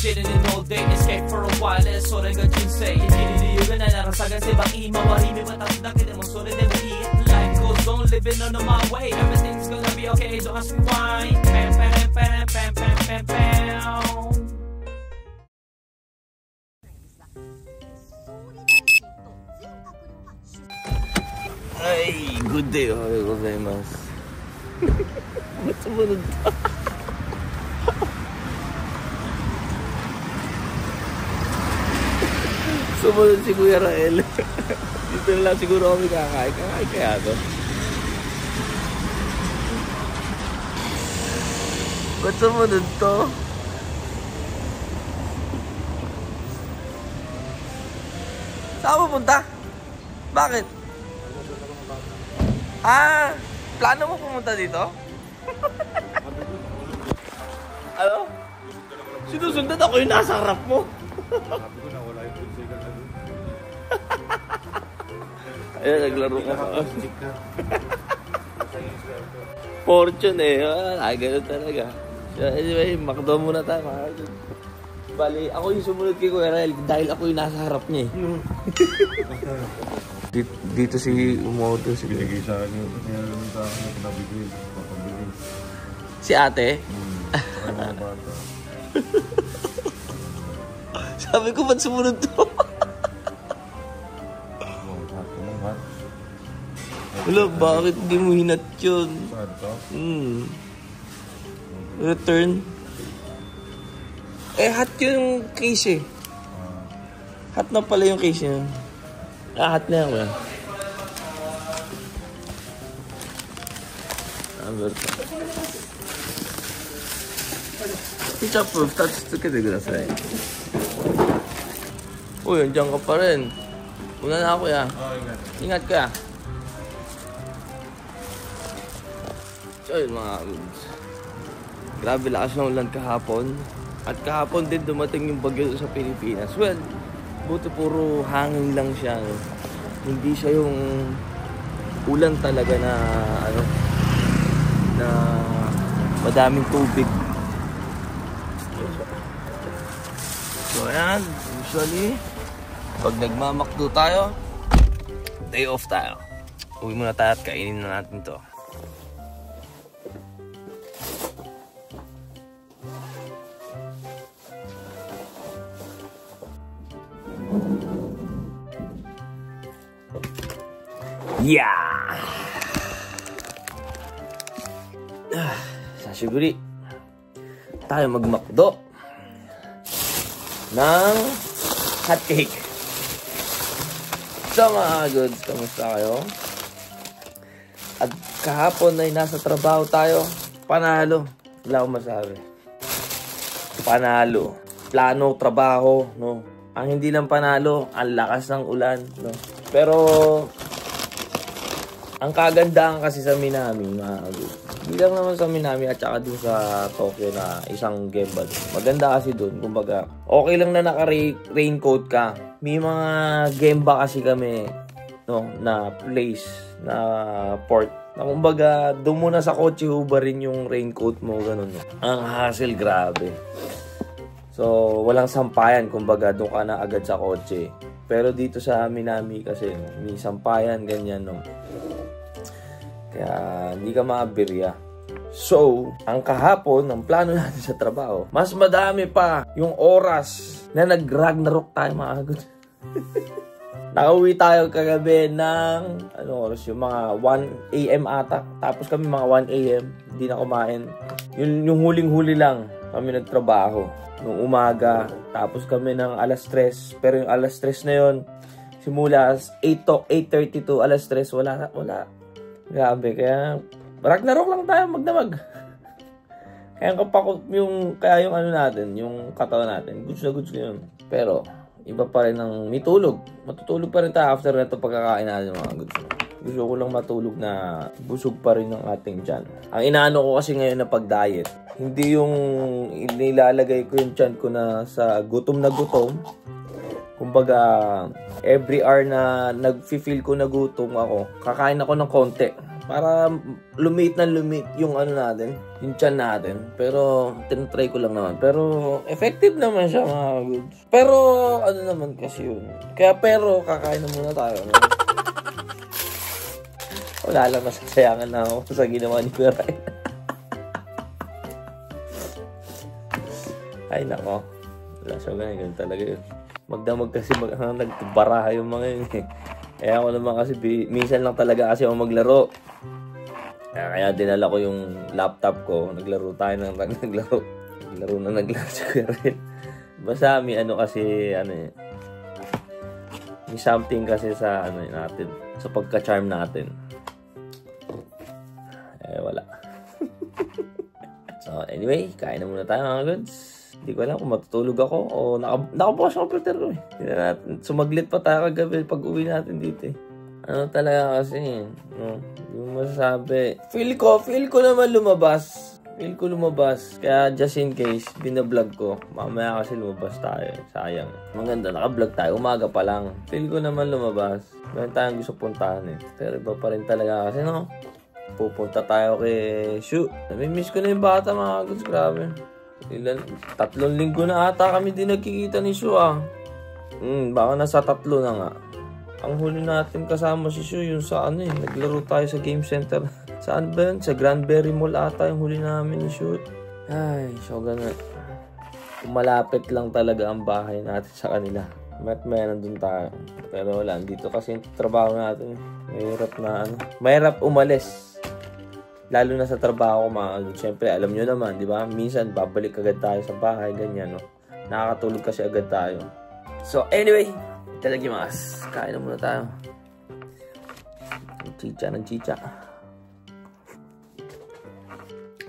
sitting in all day, escape for a while,それが人生。生きる理由がないなら探せばいい。周り見渡すだけでもそれでもいい。Life goes on, living on my way. Everything's gonna be okay, don't ask me why. Pam, pam, pam, pam, pam, pam, pam. Ay, good day, ohayo gozaimasu. Ba't sumunod pa? Sumunod si Kuya Rael. Dito na lang siguro kami kakain. Kakain kaya to? Ba't sumunod to? Saan pupunta? Bakit? Ah, plano mo pumunta dito? Ano? Sinusundan ako yung nasa harap mo. Sabi ko na wala yung pulsigan na doon. Ayan, naglaro ka pa. Fortune eh. Ay, ganun talaga. Anyway, McDo muna tayo. Bali, ako yung sumunod kay Kuya Rael dahil ako yung nasa harap niya eh. Dito si Umoto. Binigay sa akin yun. Kaya naman sa akin yung nabigay. Papabigay. Si ate? Ay, mga bata. Sabi ko, ba't sumunod to? Wala, bakit di mo hinat yun? Saan to? Return. Eh, hot yung case eh. Hot na pala yung case yun. Ah, hot na yan ba? Ketchup, touch tsukete kudasai. Uy, andiyan ka pa rin. Una na ako ya. Ingat ka. So yun mga goods. Grabe lakas ng ulan kahapon. At kahapon din dumating yung bagyo sa Pilipinas. Well, buti puro hangin lang siya. No? Hindi siya yung ulan talaga na ano na madaming tubig. So ayan, usually pag nagmamakdo tayo, day off tayo. Uwi muna tayo at kainin na natin to. Yeah! Sashiburi. Tayo magmakdo ng hot cake. So mga goods, kamusta kayo? At kahapon ay nasa trabaho tayo. Panalo. Wala akong masabi. Panalo. Plano, trabaho, no? Ang hindi lang panalo, ang lakas ng ulan, no? Pero ang kagandahan kasi sa Minami, mga goods. Hindi lang naman sa Minami at saka dun sa Tokyo na isang gemba dun. Maganda kasi dun, kumbaga, okay lang na naka-raincoat ka. May mga gemba kasi kami, no, na place, na port. Na kumbaga, doon muna sa kotse hubarin yung raincoat mo, ganun. No? Ang hassle, grabe. So, walang sampayan, kumbaga, doon ka na agad sa kotse. Pero dito sa Minami kasi, may sampayan, ganyan, no. Kaya hindi ka maabirya. So, ang kahapon, ang plano natin sa trabaho, mas madami pa yung oras na nag-Ragnarok tayo, mga agad. Nakauwi tayo kagabi ng, oras yung mga 1 AM ata. Tapos kami mga 1 AM, hindi na kumain. Yung huling-huli lang kami nagtrabaho. Nung umaga, tapos kami ng alas 3. Pero yung alas 3 na yun, simula 8:30 to alas 3, wala. Grabe, kaya Ragnarok lang tayo magdamag. Kaya yung ano natin, yung katawan natin, goods na goods yun. Pero, iba pa rin ang mitulog. Matutulog pa rin tayo after na ito pagkakain natin mga goods. Gusto ko lang matulog na busog pa rin ng ating tiyan. Ang inaano ko kasi ngayon na pag-diet, hindi yung nilalagay ko yung tiyan ko na sa gutom na gutom. Kumbaga, every hour na nag-feel ko na gutom ako, kakain ako ng konti para lumit na lumit yung ano natin, yung tiyan natin. Pero tinatry ko lang naman. Pero effective naman siya mga goods. Pero ano naman kasi yun. Kaya pero kakain na muna tayo. No? Wala lang, masasayangan na ako sa ginawa ni Kuya Ryan. Ay nako. Wala siya ganyan talaga yun. Magdamag kasi nagbaraha yung mga yun eh. Kaya ako naman kasi minsan lang talaga kasi ako maglaro. Kaya dinala ko yung laptop ko. Naglaro tayo ng naglaro. Naglaro si Kuya Ryan. Basta may ano kasi ano eh. May something kasi sa ano natin. Sa pagka-charm natin. Wala. So anyway, kain na muna tayo mga goods. Hindi ko alam kung matutulog ako o nakabukas ang computer ko eh. Sumaglit pa tayo kagabi pag uwi natin dito eh. Ano talaga kasi, no? Yung masasabi. Feel ko naman lumabas. Kaya just in case, binablog ko. Mamaya kasi lumabas tayo. Sayang. Maganda, nakablog tayo. Umaga pa lang. Feel ko naman lumabas. Meron tayong gusto puntahan eh. Pero iba pa rin talaga kasi, no? Pupunta tayo kay Shu. Namimiss ko na yung bata mga goods. Grabe. 3 linggo na ata kami din nagkikita ni Shu ah. Baka nasa 3 na nga. Ang huli natin kasama si Shu yung sa ano eh. Naglaro tayo sa game center. Saan ba yun? Sa Granberry Mall ata yung huli namin ni Shu. Ay, so ganun. Malapit lang talaga ang bahay natin sa kanila. May nandun tayo. Pero wala, dito kasi yung trabaho natin. Mahirap umalis. Lalo na sa trabaho ko mga. Siyempre, alam nyo naman, di ba? Minsan, babalik agad tayo sa bahay, ganyan, no? Nakakatulog kasi agad tayo. So, anyway, itadakimasu. Kain na muna tayo. Chicha ng chicha.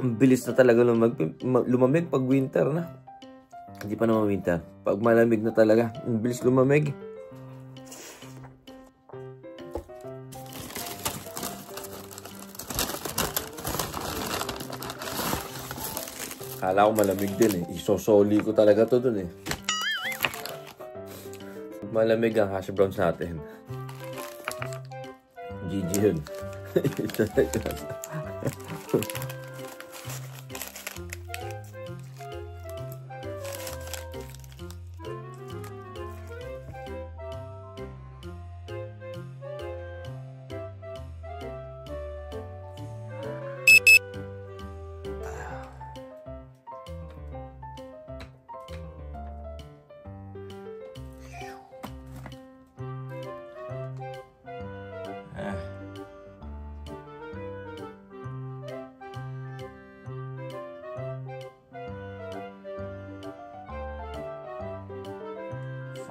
Ang bilis na talaga lumamig pag winter na. Hindi pa naman winter. Pag malamig na talaga, ang bilis lumamig. Kala ko malamig din eh. Isosoli ko talaga to dun eh. Malamig ang hash browns natin. GG yun.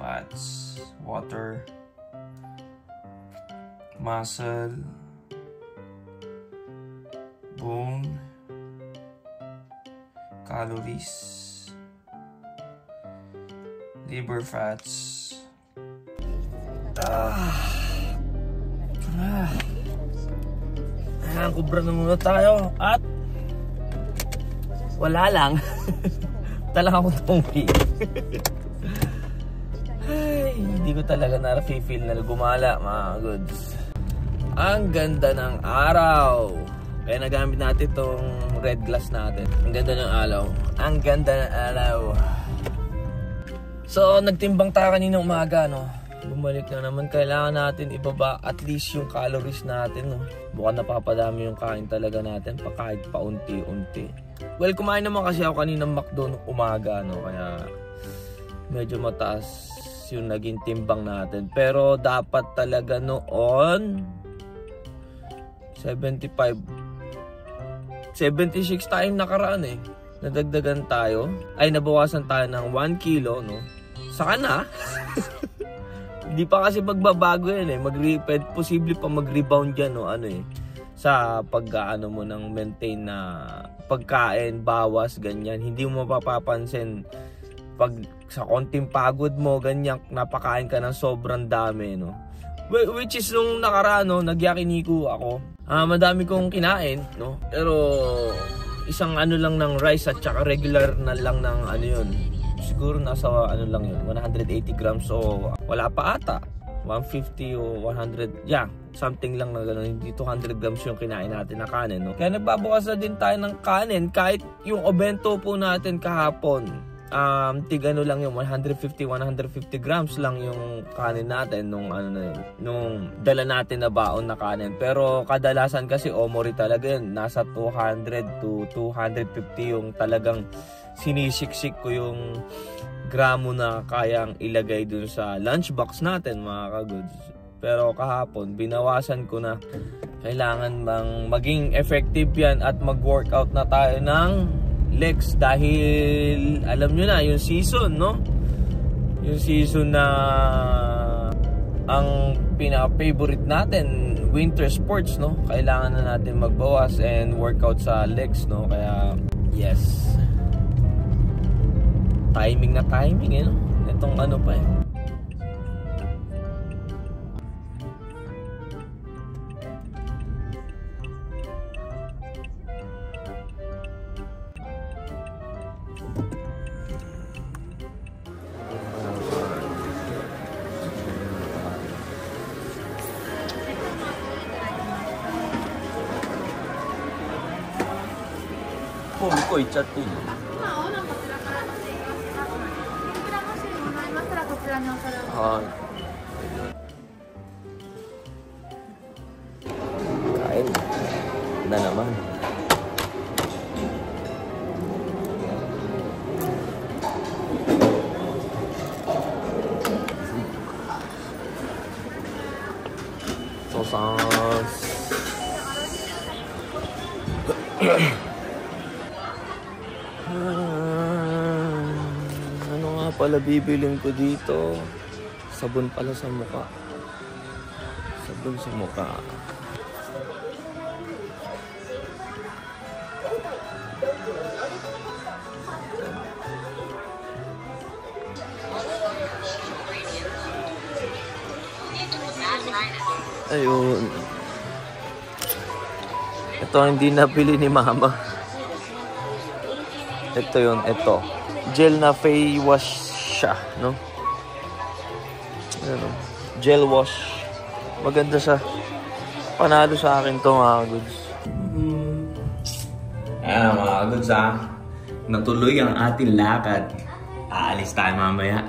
Fats, water, muscle, bone, calories, liver fats. Kubra na muna tayo at wala lang. Talagang akong tungki. Ay, hindi ko talaga na-feel na gumala mga goods. Ang ganda ng araw. Kaya nagamit natin itong red glass natin. Ang ganda ng araw. Ang ganda ng araw. So, nagtimbang tayo kanina umaga, no? Bumalik na naman. Kailangan natin ibaba at least yung calories natin, no? Bukan napapadami yung kain talaga natin. Kahit paunti-unti. Well, kumain naman kasi ako kanina McDo nung umaga, no? Kaya medyo mataas yung naging timbang natin. Pero dapat talaga noon 76 tayo nakaraan eh. Nadagdagan tayo. Ay, nabawasan tayo ng 1 kilo, no? Saka na. Hindi pa kasi magbabago yan eh. Posible pa mag-rebound yan, no? Ano eh. Sa pag-ano mo ng maintain na pagkain, bawas, ganyan. Hindi mo mapapansin pag sa konting pagod mo, ganyan, napakain ka ng sobrang dami, no? Which is nung nakaraan, no, nagyakiniku ako. Madami kong kinain, no? Pero isang ano lang ng rice at saka regular na lang ng ano yun. Siguro nasa ano lang yun, 180 grams o wala pa ata. 150 o 100, yeah, something lang na gano'n, hindi 200 grams yung kinain natin na kanin, no? Kaya nagbabawas na din tayo ng kanin, kahit yung obento po natin kahapon, tigano lang yung 150 grams lang yung kanin natin nung nung dala natin na baon na kanin. Pero kadalasan kasi omori talaga yun, nasa 200 to 250 yung talagang sinisiksik ko yung gramo na kayang ilagay dun sa lunchbox natin, mga ka-goods. Pero kahapon, binawasan ko na. Kailangan bang maging effective yan at mag-workout na tayo ng legs dahil alam nyo na, yung season, no? Yung season na ang pinaka-favorite natin, winter sports, no? Kailangan na natin magbawas and workout sa legs, no? Kaya, yes. Timing na timing, no? Itong ano pa eh.こう行っちゃっていいの？はい。Kain na naman. Sauce. Ano nga pala bibilin ko dito? Sabon pala sa mukha. Sabon sa mukha. Ayun. Ito ang hindi nabili ni mama. Ito yun, ito. Gel na face wash siya, no? Ano, gel wash. Maganda siya. Panalo sa akin to, mga goods. Ayan, mga goods, ha. Natuloy ang ating lakad. Aalis tayo mamaya.